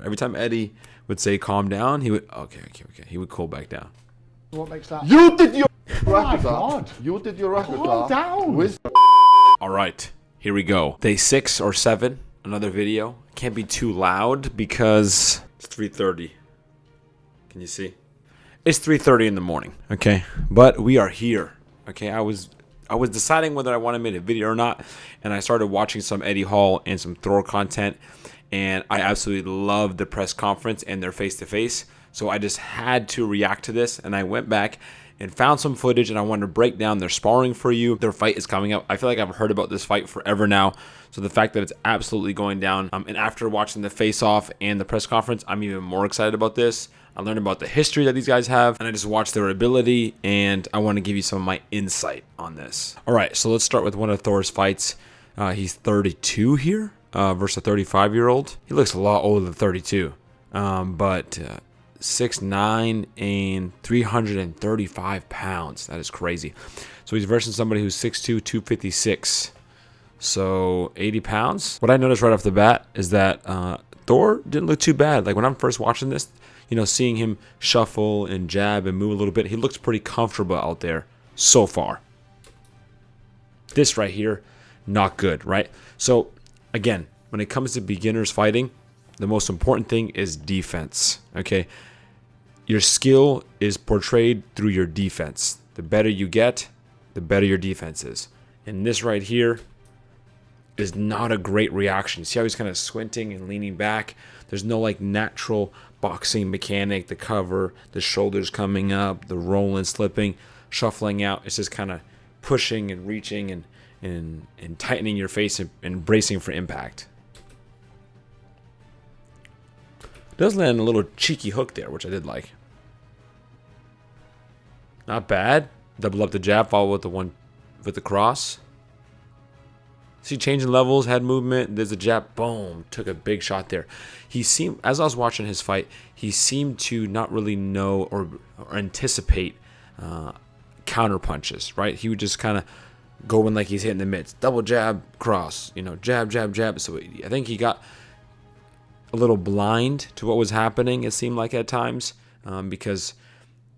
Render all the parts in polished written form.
Every time Eddie would say calm down, he would okay. He would cool back down. What makes that? You did your Oh my record. God. You did your record. Calm down. With All right, here we go. Day 6 or 7, another video. Can't be too loud because it's 3:30. Can you see? It's 3:30 in the morning, okay? But we are here, okay? I was deciding whether I wanted to make a video or not, and I started watching some Eddie Hall and some Thor content, and I absolutely loved the press conference and their face-to-face, so I just had to react to this, and I went back and found some footage, and I wanted to break down their sparring for you. Their fight is coming up. I feel like I've heard about this fight forever now, so the fact that it's absolutely going down, and after watching the face-off and the press conference, I'm even more excited about this. I learned about the history that these guys have, and I just watched their ability, and I want to give you some of my insight on this. All right, so let's start with one of Thor's fights. He's 32 here versus a 35-year-old. He looks a lot older than 32, but 6'9" and 335 pounds. That is crazy. So he's versing somebody who's 6'2", 256. So 80 pounds. What I noticed right off the bat is that Thor didn't look too bad. Like when I'm first watching this, you know, seeing him shuffle and jab and move a little bit, he looks pretty comfortable out there so far. This right here, not good, right? So again, when it comes to beginners fighting, the most important thing is defense, okay? Your skill is portrayed through your defense. The better you get, the better your defense is. And this right here is not a great reaction. See how he's kind of squinting and leaning back? There's no like natural boxing mechanic, the cover, the shoulders coming up, the rolling, slipping, shuffling out. It's just kind of pushing and reaching and tightening your face and bracing for impact. Does land a little cheeky hook there, which I did like. Not bad. Double up the jab, follow with the one with the cross. See, changing levels, head movement. There's a jab. Boom. Took a big shot there. He seemed, as I was watching his fight, he seemed to not really know or anticipate counter punches, right? He would just kind of go in like he's hitting the mitts. Double jab, cross, you know, jab, jab, jab. So I think he got a little blind to what was happening, it seemed like at times, because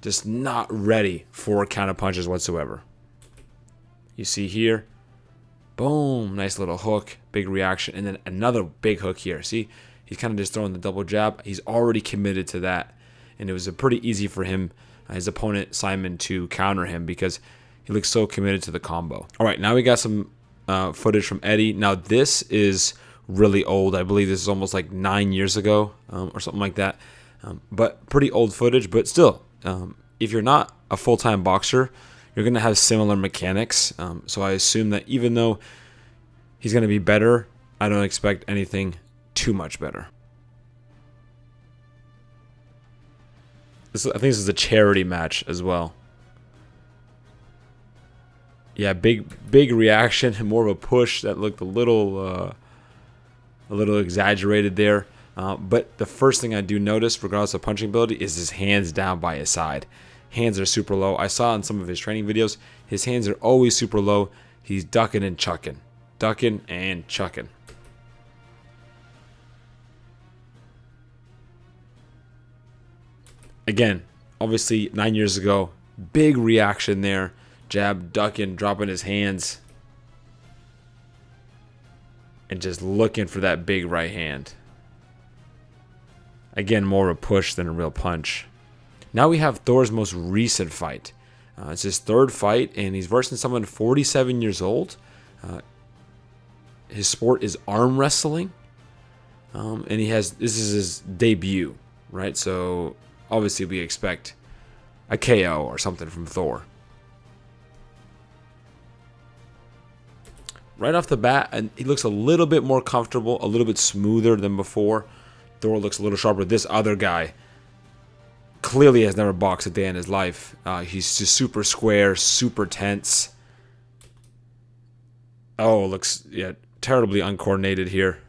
just not ready for counter punches whatsoever. You see here, boom, nice little hook, big reaction, and then another big hook here. See, he's kind of just throwing the double jab. He's already committed to that, and it was pretty easy for him, his opponent Simon, to counter him because he looks so committed to the combo. All right, now we got some footage from Eddie. Now this is really old. I believe this is almost like 9 years ago or something like that, but pretty old footage. But still, if you're not a full-time boxer, you're going to have similar mechanics. So I assume that even though he's going to be better, I don't expect anything too much better. I think this is a charity match as well. Yeah, big reaction, more of a push that looked a little exaggerated there. But the first thing I do notice, regardless of punching ability, is his hands down by his side. Hands are super low. I saw in some of his training videos, his hands are always super low. He's ducking and chucking. Ducking and chucking. Again, obviously 9 years ago, big reaction there. Jab, ducking, dropping his hands. And just looking for that big right hand. Again, more of a push than a real punch. Now we have Thor's most recent fight. It's his third fight, and he's versing someone 47 years old. His sport is arm wrestling, and this is his debut, right? So obviously we expect a KO or something from Thor. Right off the bat, and he looks a little bit more comfortable, a little bit smoother than before. Thor looks a little sharper. This other guy clearly has never boxed a day in his life. He's just super square, super tense. Oh, looks terribly uncoordinated here.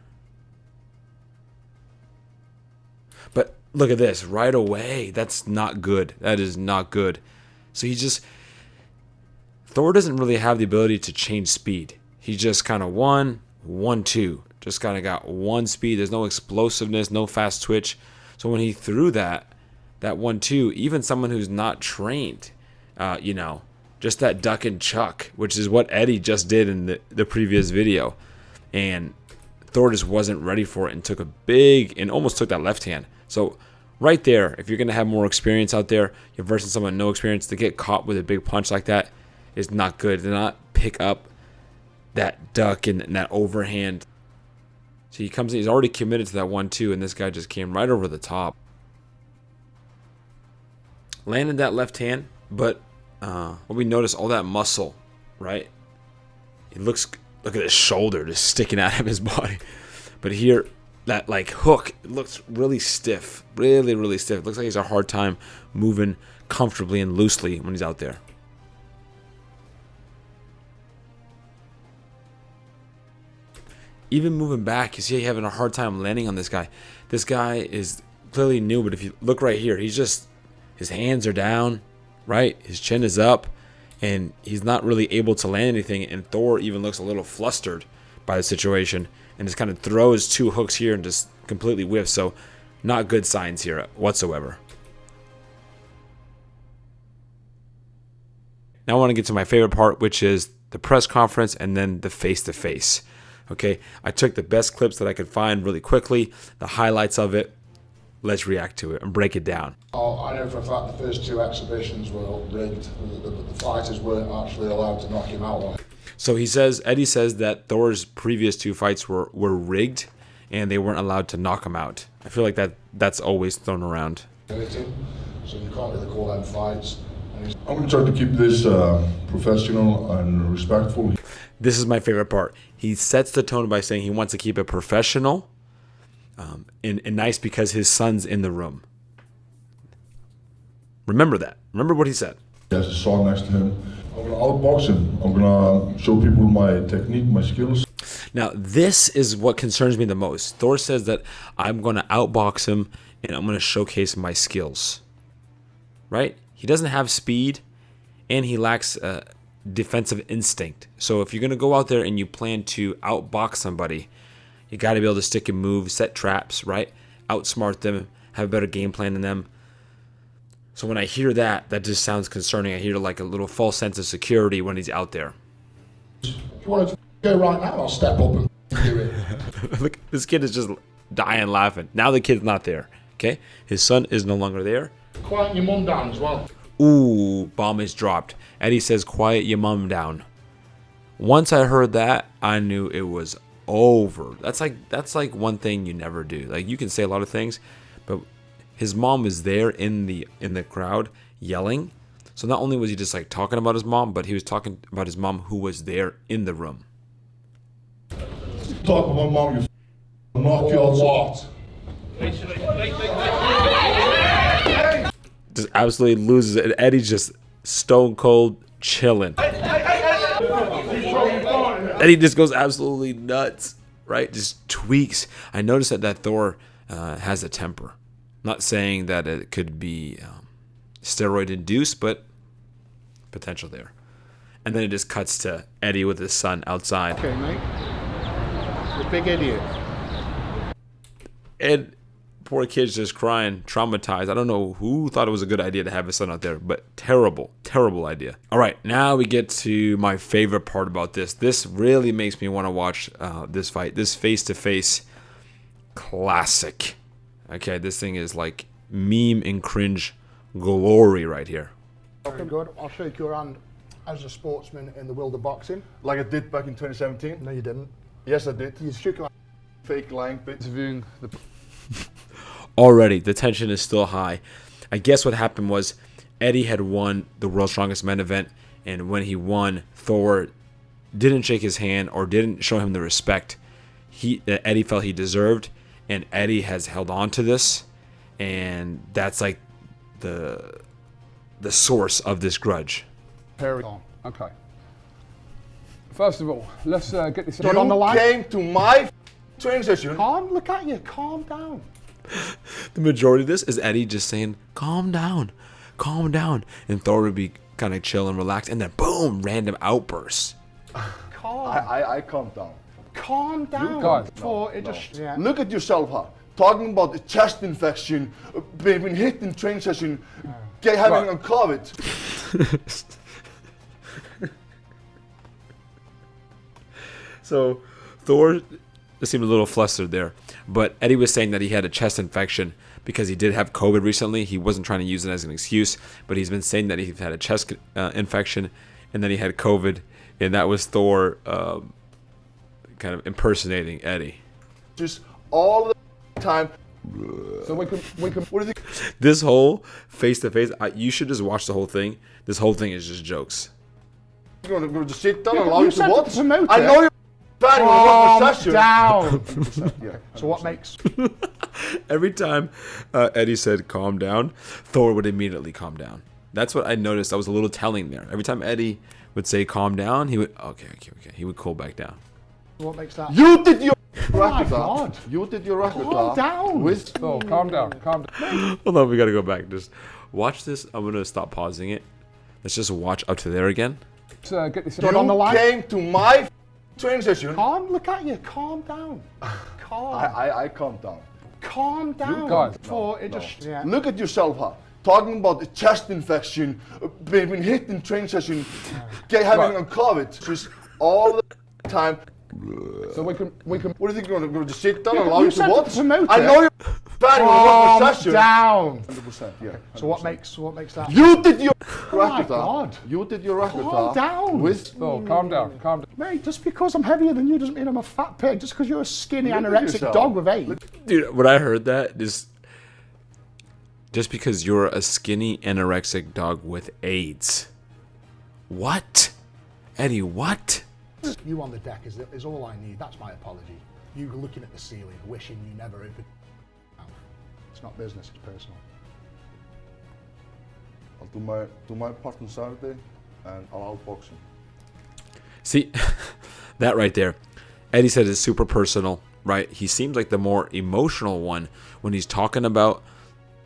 But look at this right away. That's not good. That is not good. So Thor doesn't really have the ability to change speed. He just kind of 1, 1, 2, just kind of got one speed. There's no explosiveness, no fast twitch. So when he threw that 1-2, even someone who's not trained, you know, just that duck and chuck, which is what Eddie just did in the previous video. And Thor just wasn't ready for it and took a big, and almost took that left hand. So right there, if you're going to have more experience out there, you're versus someone with no experience, to get caught with a big punch like that is not good. To not pick up that duck and that overhand. So he comes in, he's already committed to that 1-2, and this guy just came right over the top. Landed that left hand, but when we notice all that muscle, right? It looks, look at his shoulder just sticking out of his body. But here, that like hook, it looks really stiff, really stiff. It looks like he's a hard time moving comfortably and loosely when he's out there. Even moving back, you see he's having a hard time landing on this guy. This guy is clearly new, but if you look right here, he's just, his hands are down, right? His chin is up, and he's not really able to land anything. And Thor even looks a little flustered by the situation and just kind of throws 2 hooks here and just completely whiffs. So not good signs here whatsoever. Now I want to get to my favorite part, which is the press conference and then the face-to-face. Okay, I took the best clips that I could find really quickly, the highlights of it. Let's react to it and break it down. Oh, I know for a fact the first 2 exhibitions were rigged. The fighters weren't actually allowed to knock him out. So he says, Eddie says that Thor's previous 2 fights were rigged, and they weren't allowed to knock him out. I feel like that's always thrown around. So you can't really call them fights. I'm going to try to keep this professional and respectful. This is my favorite part. He sets the tone by saying he wants to keep it professional and nice because his son's in the room. Remember that. Remember what he said. He has a son next to him. I'm going to outbox him. I'm going to show people my technique, my skills. Now, this is what concerns me the most. Thor says that I'm going to outbox him and I'm going to showcase my skills. Right? He doesn't have speed and he lacks defensive instinct. So if you're going to go out there and you plan to outbox somebody, you got to be able to stick and move, set traps, right? Outsmart them, have a better game plan than them. So when I hear that, that just sounds concerning. I hear like a little false sense of security when he's out there. If you want to go right now, I'll step up and do it. Look, this kid is just dying laughing. Now the kid's not there, okay? His son is no longer there. Quiet your mum down as well. Ooh, bomb is dropped. Eddie says, quiet your mum down. Once I heard that, I knew it was over. That's like one thing you never do. Like, you can say a lot of things, but his mom was there in the crowd yelling. So not only was he just like talking about his mom, but he was talking about his mom who was there in the room. Talk about mom, you knock you out. What? Just absolutely loses it. And Eddie's just stone cold chilling. Eddie just goes absolutely nuts, right? Just tweaks. I noticed that Thor has a temper. Not saying that it could be steroid induced, but potential there. And then it just cuts to Eddie with his son outside. Okay, mate. You're a big idiot. And poor kid's just crying, traumatized. I don't know who thought it was a good idea to have his son out there, but terrible idea. All right, now we get to my favorite part about this. This really makes me want to watch this fight. This face-to-face classic. Okay, this thing is like meme and cringe glory right here. Okay, good. I'll shake your hand as a sportsman in the world of boxing. Like I did back in 2017? No, you didn't. Yes, I did. You shook your hand. Fake lying, interviewing the... Already, the tension is still high. I guess what happened was Eddie had won the World's Strongest Men event, and when he won, Thor didn't shake his hand or didn't show him the respect Eddie felt he deserved, and Eddie has held on to this, and that's like the source of this grudge. Here we go. Okay. First of all, let's get this on the line. You came to my training session. Look at you. Calm down. The majority of this is Eddie just saying, calm down, and Thor would be kind of chill and relaxed, and then boom, random outbursts. Calm. I calmed down. Calm down. Guys, Thor, it just... Yeah. Look at yourself, huh? Talking about a chest infection, being hit in train session, having a COVID. So Thor seemed a little flustered there, but Eddie was saying that he had a chest infection because he did have COVID recently. He wasn't trying to use it as an excuse, but he's been saying that he had a chest infection and then he had COVID, and that was Thor kind of impersonating Eddie. Just all the time. So we can. What do you think? This whole face-to-face, you should just watch the whole thing. This whole thing is just jokes. You're going to just sit down and but allow you you said to to watch? promote I it. know you're planning on Calm watching session. down. Yeah. So what makes... Every time Eddie said calm down, Thor would immediately calm down. That's what I noticed. I was a little telling there. Every time Eddie would say calm down, he would, okay. He would cool back down. What makes that... You did your my record, God. You did your record, Calm down. With Thor, calm down. Calm down. Hold on, we gotta go back. Just watch this. I'm gonna stop pausing it. Let's just watch up to there again. So get this. Throw it on the line. came to my train session. Calm, look at you. Calm down. Calm. I calmed down. Calm down. guys- Thor, it just... Yeah. Look at yourself, huh? Talking about a chest infection, being hit in train session, having a COVID. Just all the time. So we can. What do you think? You're going to just sit down and but allow you you to said to watch? promote I it. know you're planning on Calm watching session. down. 100%, yeah. So what makes that... You did your my record, huh? God. You did your record, Calm huh? down. With Thor, calm down. Calm down. Mate, just because I'm heavier than you doesn't mean I'm a fat pig. Just because you're a skinny Look at anorexic yourself. dog with AIDS. Dude, when I heard that, just because you're a skinny anorexic dog with AIDS. What? Eddie, what? You on the deck is all I need. That's my apology. You looking at the ceiling, wishing you never opened. It's not business, it's personal. I'll do my part on Saturday and I'll outbox him. See, that right there. Eddie said it's super personal, right? He seems like the more emotional one when he's talking about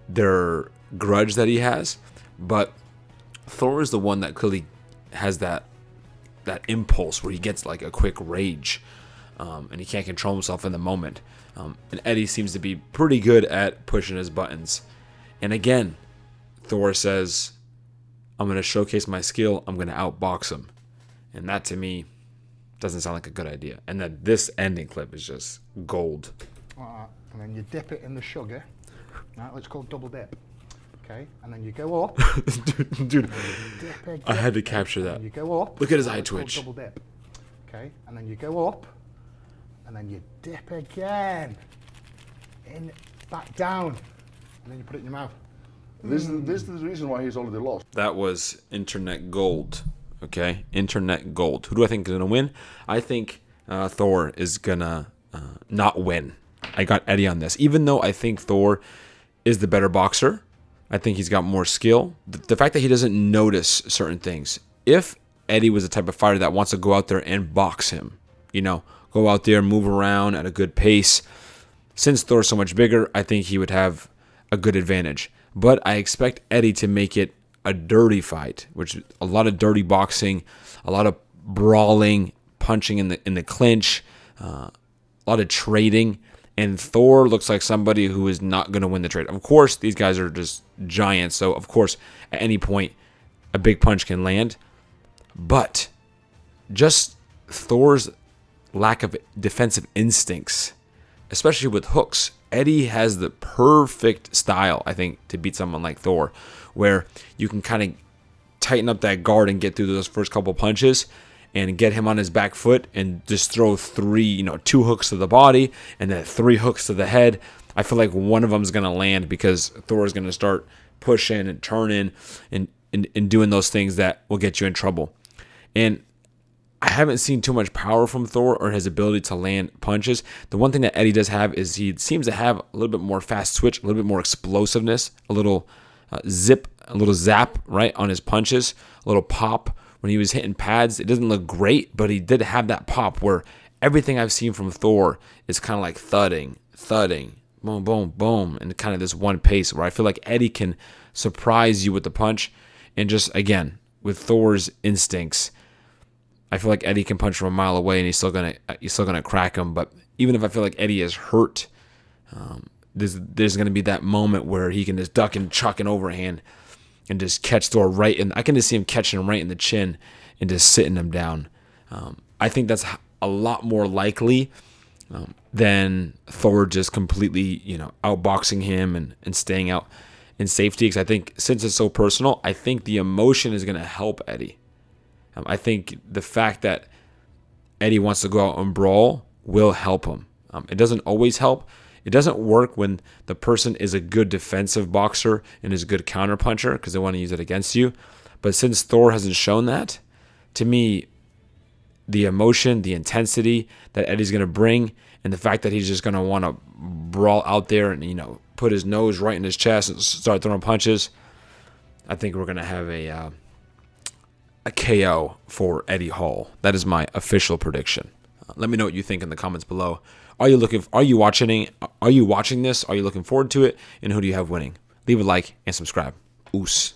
their grudge that he has, but Thor is the one that clearly has that impulse where he gets like a quick rage, and he can't control himself in the moment. And Eddie seems to be pretty good at pushing his buttons. And again, Thor says, I'm going to showcase my skill. I'm going to outbox him. And that to me doesn't sound like a good idea. And then this ending clip is just gold. Alright, and then you dip it in the sugar. Right, let's call double dip. Okay, and then you go up. Dude, Dip again. I had to capture that. And you go up. Look at his eye It's called twitch. Double dip. Okay, and then you go up, and then you dip again. In, back down, and then you put it in your mouth. This is the reason why he's already lost. That was internet gold. Okay, internet gold. Who do I think is gonna win? I think Thor is gonna not win. I got Eddie on this, even though I think Thor is the better boxer. I think he's got more skill. The fact that he doesn't notice certain things. If Eddie was the type of fighter that wants to go out there and box him, go out there, move around at a good pace. Since Thor's so much bigger, I think he would have a good advantage. But I expect Eddie to make it a dirty fight, which a lot of dirty boxing, a lot of brawling, punching in the clinch, a lot of trading. And Thor looks like somebody who is not going to win the trade. Of course, these guys are just giants. So, of course, at any point, a big punch can land. But just Thor's lack of defensive instincts, especially with hooks. Eddie has the perfect style, I think, to beat someone like Thor, where you can kind of tighten up that guard and get through those first couple punches and get him on his back foot and just throw two hooks to the body and then 3 hooks to the head. I feel like one of them is going to land because Thor is going to start pushing and turning and doing those things that will get you in trouble. And I haven't seen too much power from Thor or his ability to land punches. The one thing that Eddie does have is he seems to have a little bit more fast switch, a little bit more explosiveness, a little zip, a little zap, right, on his punches, a little pop. When he was hitting pads, it doesn't look great, but he did have that pop where everything I've seen from Thor is kind of like thudding, boom, boom, boom, and kind of this one pace where I feel like Eddie can surprise you with the punch. And just, again, with Thor's instincts, I feel like Eddie can punch from a mile away and he's still gonna crack him. But even if I feel like Eddie is hurt, there's gonna be that moment where he can just duck and chuck an overhand and just catch Thor right in. I can just see him catching him right in the chin and just sitting him down. I think that's a lot more likely than Thor just completely, outboxing him and staying out in safety. Because I think since it's so personal, I think the emotion is going to help Eddie. I think the fact that Eddie wants to go out and brawl will help him. It doesn't always help. It doesn't work when the person is a good defensive boxer and is a good counterpuncher because they want to use it against you. But since Thor hasn't shown that, to me, the emotion, the intensity that Eddie's going to bring, and the fact that he's just going to want to brawl out there and, put his nose right in his chest and start throwing punches, I think we're going to have a KO for Eddie Hall. That is my official prediction. Let me know what you think in the comments below. Are you watching this? Are you looking forward to it? And who do you have winning? Leave a like and subscribe. Oos.